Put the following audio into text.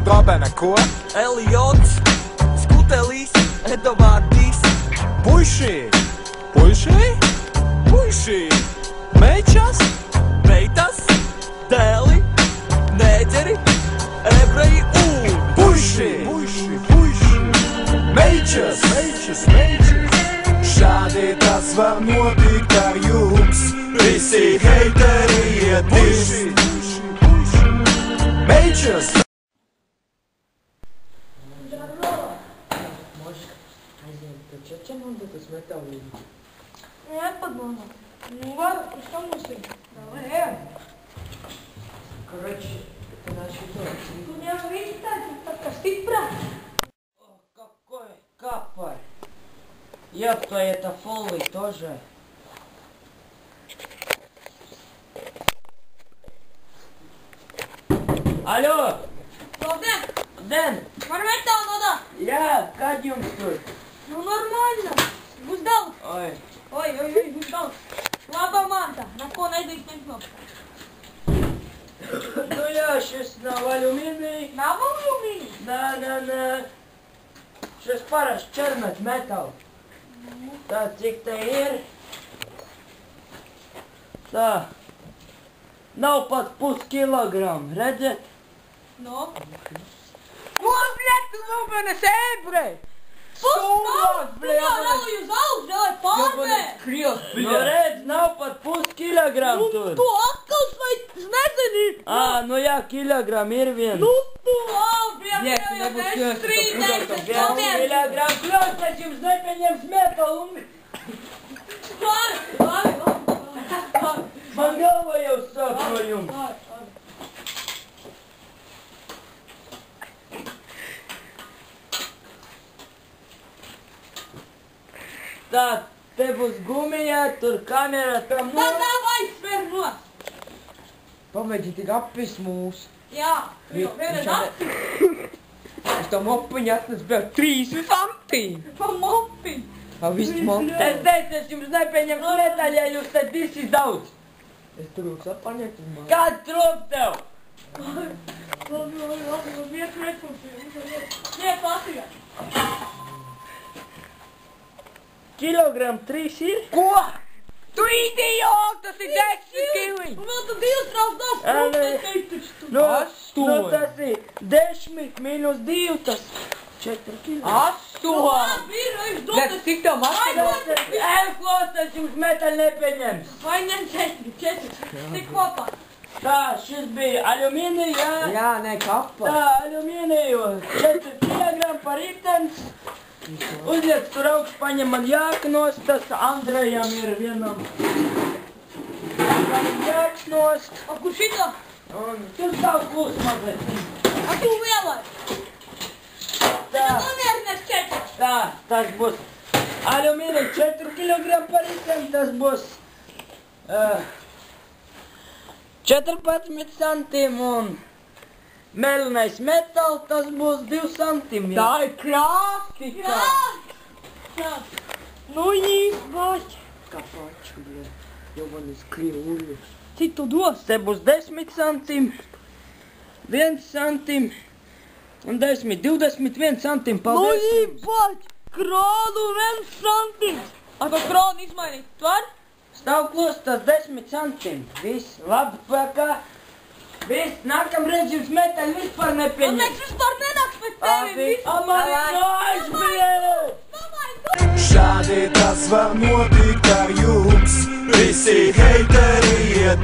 drobene ko? Eliots, Skutelis, Edovardis. Puiši! Puiši? Puiši! Mečas? Meitas, dēli, nēģeri, ebreji un Puiši! Puiši! Puiši! Mečas! Mečas! Mečas! Šādi tas var notikt ar jums. Visi heiteri iet puiši! Puiši! Puiši! Mečas! Зачем он это смотрел? Я подумал. Ну ладно, что мысли? Давай. Короче, это наш дом. Тут не видите, так костыть прав. О, какой капор. Ёпта, это фоллы тоже. Алло! Что, Дэн? Дэн! Формета надо. Я, как jums tur? Ну нормально. Гуздал. Ой. Ой, гуздал. Лаба манта. На кон найду их не знаю. Ну я сейчас на алюминий. На алюминий? На. Сейчас параш čermet metālu. Tā, cik te ir? Tā. Nav pat puskilogramu, redzat? Ну? Ну, блядь, ты лобаный себрей! Stūmās, Бля, я зал, давай, pārmē! Nu redz, nav pat puskilogramu tur. Tu atkal vai nezini? Nu jā, kilogramu ir viens. Nu, tu labi, ja Нет, tev nebūs jau kļūst, strīdēs, ka es viens kilogramu kļūst, taču jums nepaņems metalu. Labi. Man galva jau sāp no jums. Tā, te būs gumijā, tur kamera, tam Tā davai, sver nos! Pamēģi tik apvis mūs. Jā, viena nakti Es tam mopiņu atnes vēl 3 santīm. pa mopi. Viss mopiņu. Es teicu, es jums nepaņemšu metaļu, ja jūs te visi daudz. Es trūks apaņēt uz mani. Kāds trūk tev? Labi, viens resursi. Nie, pasīgā. Kilogram 3 ir? Ko? Tu idiot, tas ir 10 kili. Un vēl tu divas trauc daudz prūkstēs. Nu, Astoņi. tas ir 10 minus 2, tas 4 kili. 8. Labi, ir, es Bet dodas. cik tev mašīnā? Klausās, jums metaļu nepaņems. Vai ne 4, tik kopā. Tā, šis bija alumīnija, jā? Jā, ne kapa. Tā, alumīnija, 4 kg par ritens. Uzliec tur augš, paņem man jāknos, tas Andrejam ir vienam. Jāknos. A kur šito? Un tu stāv klūs mazliet. A tu vēlai? Tā, Tu nevērnes 4. tā, tas būs alumīnija 4 kg par ritens, tas būs 14 centim un melnais metāls, tas būs 2 centim. Tā ir krāstika. Jā. Nu, īsti. Kāpaču, bļa. Jau man izkrīja uļus. Cik tu dos? Te būs 10 centim, 1 centim un 10, 21 centim. Paldies jums! Pač, krānu 1 santīms. A to krānu izmainīt, tu var? Stāv klus, tas 10 centim. Viss, labi, pakā. Viss, nākamreiz jums metaļu vispār Un nepieņem. mēs vispār nenāks pēc tevi. Amarinoši, Šādi tas var notikt ar jums. Visi heiteri iet